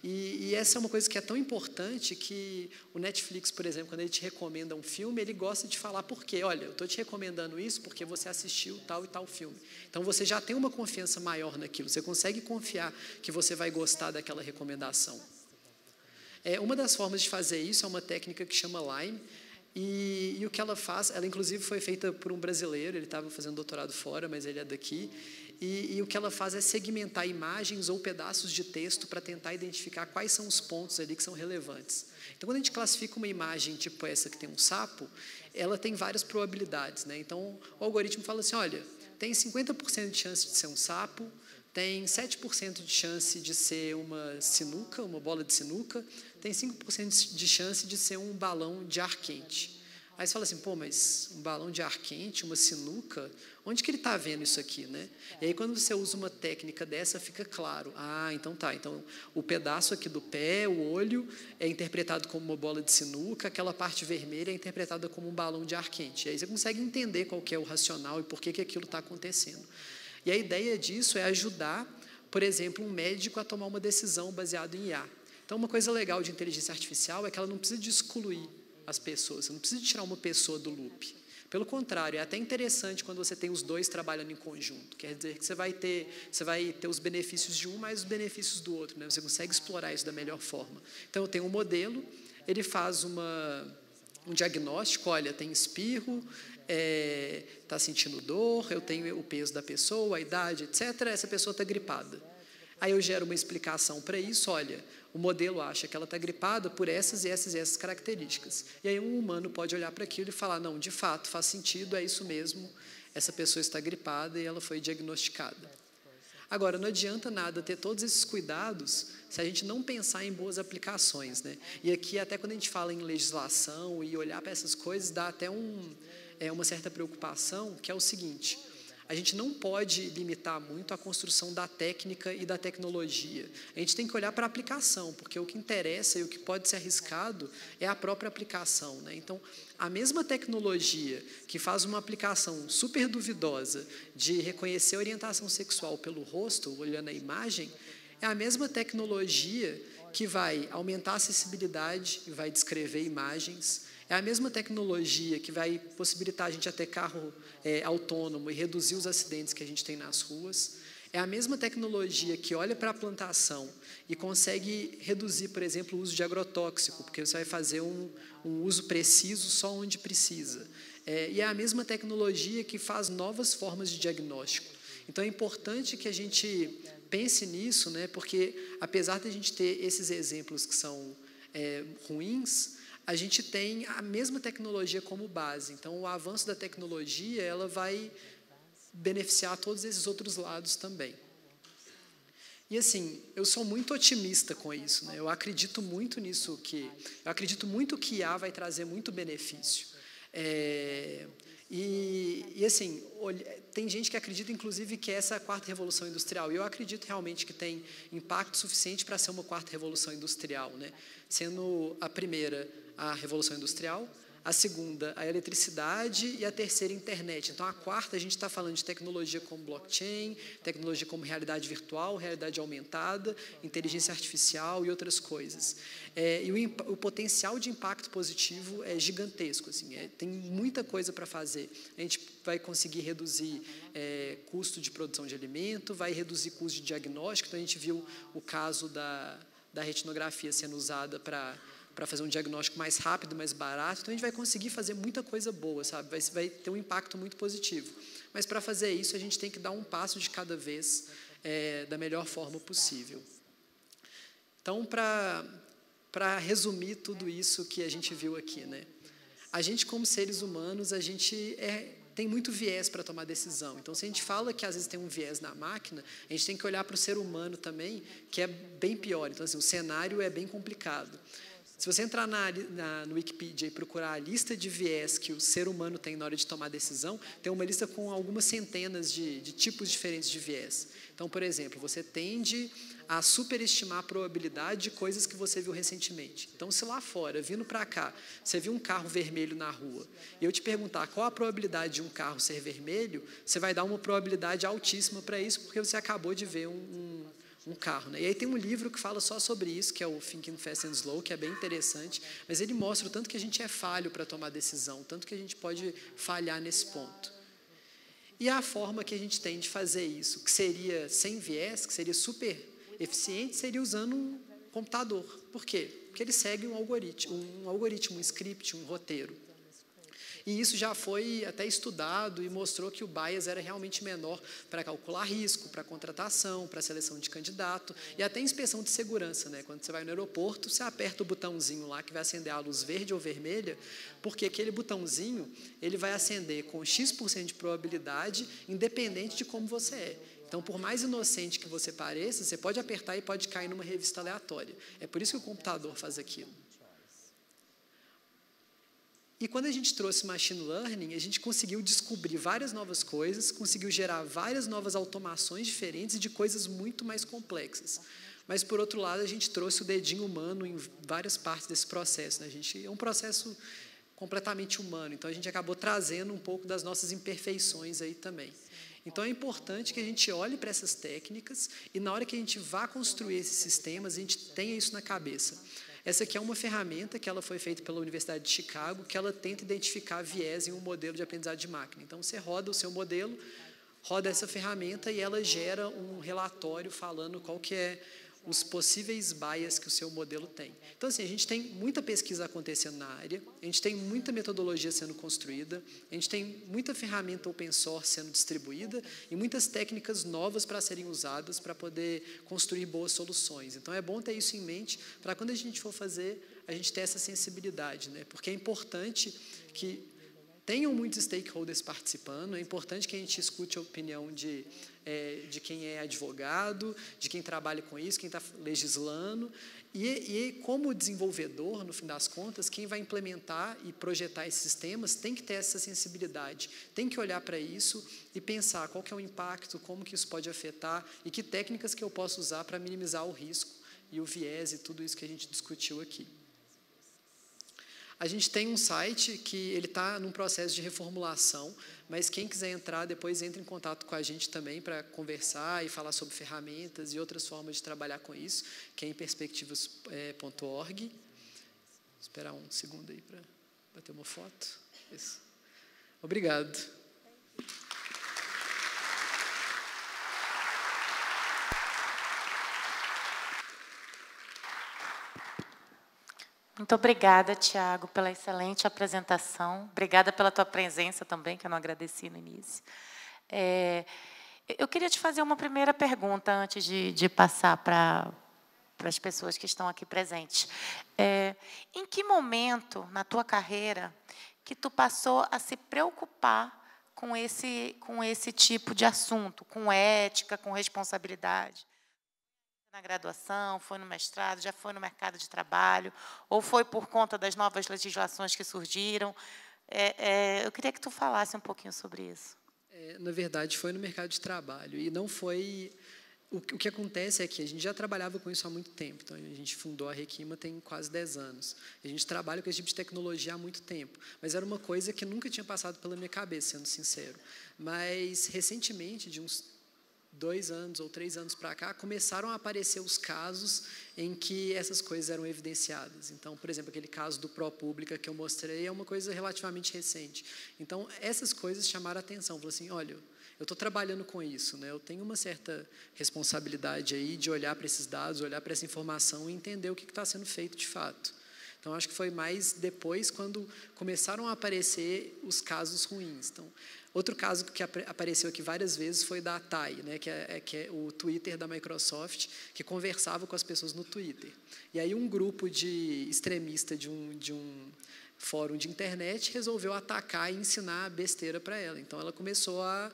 S2: E essa é uma coisa que é tão importante que o Netflix, por exemplo, quando ele te recomenda um filme, ele gosta de falar por quê. Olha, eu estou te recomendando isso porque você assistiu tal e tal filme. Então, você já tem uma confiança maior naquilo, você consegue confiar que você vai gostar daquela recomendação. Uma das formas de fazer isso é uma técnica que chama Lime, e o que ela faz, ela inclusive foi feita por um brasileiro, ele estava fazendo doutorado fora, mas ele é daqui, e o que ela faz é segmentar imagens ou pedaços de texto para tentar identificar quais são os pontos ali que são relevantes. Então, quando a gente classifica uma imagem tipo essa que tem um sapo, ela tem várias probabilidades, né? Então, o algoritmo fala assim, olha, tem 50% de chance de ser um sapo, tem 7% de chance de ser uma sinuca, uma bola de sinuca, tem 5% de chance de ser um balão de ar quente. Aí você fala assim, pô, mas um balão de ar quente, uma sinuca, onde que ele está vendo isso aqui, né? E aí, quando você usa uma técnica dessa, fica claro. Ah, então tá. Então, o pedaço aqui do pé, o olho, é interpretado como uma bola de sinuca, aquela parte vermelha é interpretada como um balão de ar quente. E aí você consegue entender qual que é o racional e por que aquilo está acontecendo. E a ideia disso é ajudar, por exemplo, um médico a tomar uma decisão baseada em IA. Então, uma coisa legal de inteligência artificial é que ela não precisa de excluir as pessoas, você não precisa de tirar uma pessoa do loop. Pelo contrário, é até interessante quando você tem os dois trabalhando em conjunto. Quer dizer que você vai ter os benefícios de um mais os benefícios do outro, né? Você consegue explorar isso da melhor forma. Então, eu tenho um modelo, ele faz um diagnóstico, olha, tem espirro, está sentindo dor, eu tenho o peso da pessoa, a idade, etc. Essa pessoa está gripada. Aí eu gero uma explicação para isso, olha, o modelo acha que ela está gripada por essas e essas e essas características. E aí um humano pode olhar para aquilo e falar, não, de fato, faz sentido, é isso mesmo, essa pessoa está gripada e ela foi diagnosticada. Agora, não adianta nada ter todos esses cuidados se a gente não pensar em boas aplicações, né? E aqui, até quando a gente fala em legislação e olhar para essas coisas, dá até uma certa preocupação, que é o seguinte, a gente não pode limitar muito a construção da técnica e da tecnologia. A gente tem que olhar para a aplicação, porque o que interessa e o que pode ser arriscado é a própria aplicação, né? Então, a mesma tecnologia que faz uma aplicação super duvidosa de reconhecer a orientação sexual pelo rosto, olhando a imagem, é a mesma tecnologia que vai aumentar a acessibilidade e vai descrever imagens. É a mesma tecnologia que vai possibilitar a gente a ter carro autônomo e reduzir os acidentes que a gente tem nas ruas. É a mesma tecnologia que olha para a plantação e consegue reduzir, por exemplo, o uso de agrotóxico, porque você vai fazer um uso preciso só onde precisa. E é a mesma tecnologia que faz novas formas de diagnóstico. Então, é importante que a gente pense nisso, né, porque, apesar de a gente ter esses exemplos que são ruins, a gente tem a mesma tecnologia como base. Então, o avanço da tecnologia, ela vai beneficiar todos esses outros lados também. E, assim, eu sou muito otimista com isso, né? Eu acredito muito nisso, eu acredito muito que IA vai trazer muito benefício. Assim, tem gente que acredita, inclusive, que essa é a quarta revolução industrial. E eu acredito realmente que tem impacto suficiente para ser uma quarta revolução industrial, né? Sendo a primeira a revolução industrial, a segunda a eletricidade e a terceira a internet. Então, a quarta a gente está falando de tecnologia como blockchain, tecnologia como realidade virtual, realidade aumentada, inteligência artificial e outras coisas. E o potencial de impacto positivo é gigantesco. Assim, tem muita coisa para fazer. A gente vai conseguir reduzir custo de produção de alimento, vai reduzir custo de diagnóstico. Então, a gente viu o caso da retinografia sendo usada para fazer um diagnóstico mais rápido, mais barato. Então, a gente vai conseguir fazer muita coisa boa, sabe? Vai ter um impacto muito positivo. Mas, para fazer isso, a gente tem que dar um passo de cada vez da melhor forma possível. Então, para resumir tudo isso que a gente viu aqui, né? A gente, como seres humanos, a gente tem muito viés para tomar decisão. Então, se a gente fala que às vezes tem um viés na máquina, a gente tem que olhar para o ser humano também, que é bem pior. Então, assim, o cenário é bem complicado. Se você entrar no Wikipedia e procurar a lista de viés que o ser humano tem na hora de tomar decisão, tem uma lista com algumas centenas de tipos diferentes de viés. Então, por exemplo, você tende a superestimar a probabilidade de coisas que você viu recentemente. Então, se lá fora, vindo para cá, você viu um carro vermelho na rua, e eu te perguntar qual a probabilidade de um carro ser vermelho, você vai dar uma probabilidade altíssima para isso, porque você acabou de ver um carro, né? E aí tem um livro que fala só sobre isso, que é o Thinking Fast and Slow, que é bem interessante, mas ele mostra o tanto que a gente é falho para tomar decisão, o tanto que a gente pode falhar nesse ponto. E a forma que a gente tem de fazer isso, que seria sem viés, que seria super eficiente, seria usando um computador. Por quê? Porque ele segue um algoritmo, um script, um roteiro. E isso já foi até estudado e mostrou que o bias era realmente menor para calcular risco, para contratação, para seleção de candidato e até inspeção de segurança, né? Quando você vai no aeroporto, você aperta o botãozinho lá que vai acender a luz verde ou vermelha, porque aquele botãozinho ele vai acender com X% de probabilidade, independente de como você é. Então, por mais inocente que você pareça, você pode apertar e pode cair numa revista aleatória. É por isso que o computador faz aquilo. E quando a gente trouxe Machine Learning, a gente conseguiu descobrir várias novas coisas, conseguiu gerar várias novas automações diferentes e de coisas muito mais complexas. Mas, por outro lado, a gente trouxe o dedinho humano em várias partes desse processo, né? É um processo completamente humano, então a gente acabou trazendo um pouco das nossas imperfeições aí também. Então, é importante que a gente olhe para essas técnicas e, na hora que a gente vá construir esses sistemas, a gente tenha isso na cabeça. Essa aqui é uma ferramenta que ela foi feita pela Universidade de Chicago, que ela tenta identificar viés em um modelo de aprendizado de máquina. Então, você roda o seu modelo, roda essa ferramenta e ela gera um relatório falando qual que é os possíveis bias que o seu modelo tem. Então, assim, a gente tem muita pesquisa acontecendo na área, a gente tem muita metodologia sendo construída, a gente tem muita ferramenta open source sendo distribuída e muitas técnicas novas para serem usadas para poder construir boas soluções. Então, é bom ter isso em mente para quando a gente for fazer, a gente ter essa sensibilidade, né? Porque é importante que tenham muitos stakeholders participando, é importante que a gente escute a opinião de quem é advogado, de quem trabalha com isso, quem está legislando, e como desenvolvedor, no fim das contas, quem vai implementar e projetar esses sistemas tem que ter essa sensibilidade, tem que olhar para isso e pensar qual que é o impacto, como que isso pode afetar e que técnicas que eu posso usar para minimizar o risco e o viés e tudo isso que a gente discutiu aqui. A gente tem um site que ele está num processo de reformulação, mas quem quiser entrar, depois entre em contato com a gente também para conversar e falar sobre ferramentas e outras formas de trabalhar com isso, que é em perspectivas.org. Vou esperar um segundo aí para bater uma foto. Isso. Obrigado.
S1: Muito obrigada, Tiago, pela excelente apresentação. Obrigada pela tua presença também, que eu não agradeci no início. Eu queria te fazer uma primeira pergunta antes de passar para as pessoas que estão aqui presentes. Em que momento, na tua carreira, que tu passou a se preocupar com esse tipo de assunto, com ética, com responsabilidade? Na graduação, foi no mestrado, já foi no mercado de trabalho, ou foi por conta das novas legislações que surgiram? Eu queria que tu falasse um pouquinho sobre isso.
S2: Na verdade, foi no mercado de trabalho, e não foi... O que acontece é que a gente já trabalhava com isso há muito tempo, então a gente fundou a Requima tem quase 10 anos. A gente trabalha com esse tipo de tecnologia há muito tempo, mas era uma coisa que nunca tinha passado pela minha cabeça, sendo sincero. Mas, recentemente, de uns 2 anos ou 3 anos para cá, começaram a aparecer os casos em que essas coisas eram evidenciadas. Então, por exemplo, aquele caso do ProPublica que eu mostrei é uma coisa relativamente recente. Então, essas coisas chamaram a atenção. Falou assim, olha, eu estou trabalhando com isso, né? Eu tenho uma certa responsabilidade aí de olhar para esses dados, olhar para essa informação e entender o que está sendo feito de fato. Então, acho que foi mais depois, quando começaram a aparecer os casos ruins. Então, outro caso que apareceu aqui várias vezes foi da Atai, né, que é o Twitter da Microsoft, que conversava com as pessoas no Twitter. E aí um grupo de extremista de um fórum de internet resolveu atacar e ensinar besteira para ela. Então, ela começou a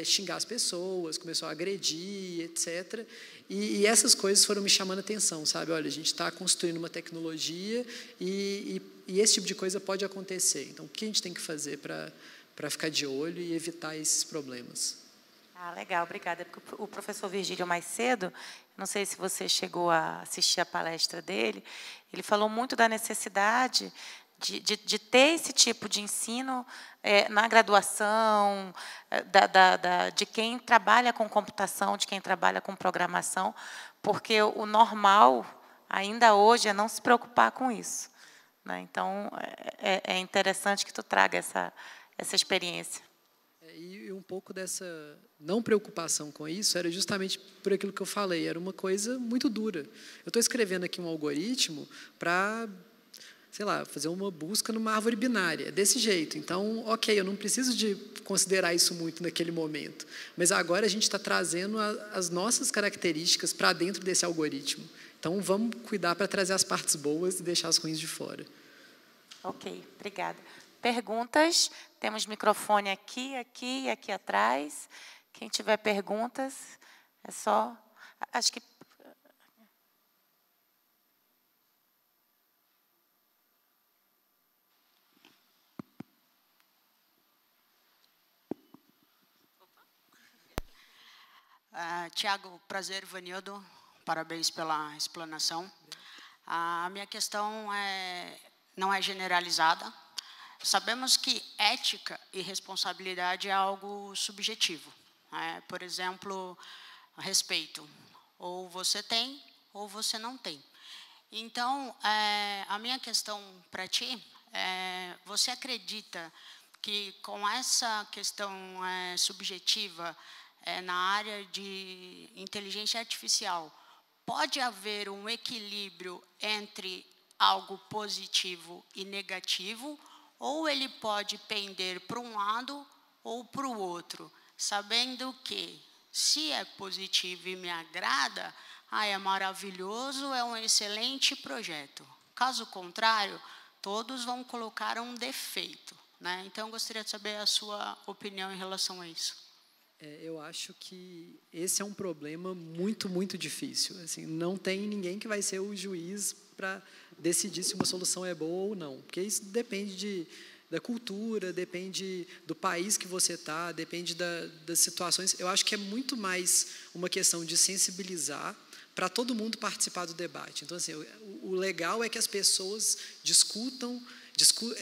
S2: xingar as pessoas, começou a agredir, etc. E essas coisas foram me chamando a atenção, sabe? Olha, a gente está construindo uma tecnologia e esse tipo de coisa pode acontecer. Então, o que a gente tem que fazer para ficar de olho e evitar esses problemas?
S1: Legal, obrigada. O professor Virgílio, mais cedo, não sei se você chegou a assistir a palestra dele, ele falou muito da necessidade de ter esse tipo de ensino na graduação, de quem trabalha com computação, de quem trabalha com programação, porque o normal, ainda hoje, é não se preocupar com isso, né? Então, é interessante que tu traga essa experiência.
S2: E um pouco dessa não preocupação com isso era justamente por aquilo que eu falei, era uma coisa muito dura. Eu estou escrevendo aqui um algoritmo para, sei lá, fazer uma busca numa árvore binária, desse jeito. Então, ok, eu não preciso de considerar isso muito naquele momento, mas agora a gente está trazendo as nossas características para dentro desse algoritmo. Então, vamos cuidar para trazer as partes boas e deixar as ruins de fora.
S1: Ok, obrigada. Perguntas? Temos microfone aqui e aqui atrás. Quem tiver perguntas, é só... Acho que...
S3: Tiago, prazer, Ivanildo. Parabéns pela explanação. A minha questão não é generalizada. Sabemos que ética e responsabilidade é algo subjetivo. Por exemplo, respeito. Ou você tem, ou você não tem. Então, a minha questão para ti é, você acredita que com essa questão subjetiva na área de inteligência artificial, pode haver um equilíbrio entre algo positivo e negativo, ou ele pode pender para um lado ou para o outro, sabendo que, se é positivo e me agrada, é maravilhoso, é um excelente projeto. Caso contrário, todos vão colocar um defeito, né? Então, eu gostaria de saber a sua opinião em relação a isso.
S2: Eu acho que esse é um problema muito, muito difícil. Assim, não tem ninguém que vai ser o juiz para decidir se uma solução é boa ou não, porque isso depende da cultura, depende do país que você está, depende das situações. Eu acho que é muito mais uma questão de sensibilizar para todo mundo participar do debate. Então, assim, o legal é que as pessoas discutam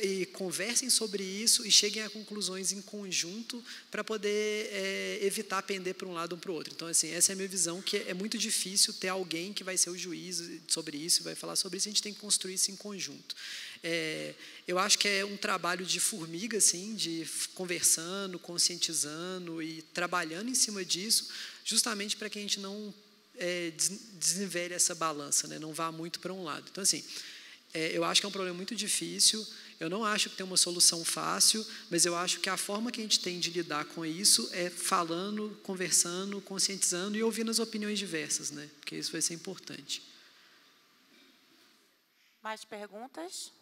S2: e conversem sobre isso e cheguem a conclusões em conjunto para poder evitar pender para um lado ou para o outro. Então, assim, essa é a minha visão, que é muito difícil ter alguém que vai ser o juiz sobre isso, vai falar sobre isso, a gente tem que construir isso em conjunto. Eu acho que é um trabalho de formiga, assim, de conversando, conscientizando e trabalhando em cima disso, justamente para que a gente não desnivele essa balança, né? Não vá muito para um lado. Então, assim, eu acho que é um problema muito difícil, eu não acho que tem uma solução fácil, mas eu acho que a forma que a gente tem de lidar com isso é falando, conversando, conscientizando e ouvindo as opiniões diversas, né? Porque isso vai ser importante.
S1: Mais perguntas?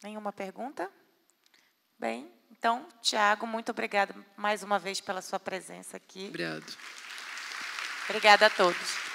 S1: Nenhuma pergunta? Bem, então, Tiago, muito obrigada mais uma vez pela sua presença aqui.
S2: Obrigado.
S1: Obrigada a todos.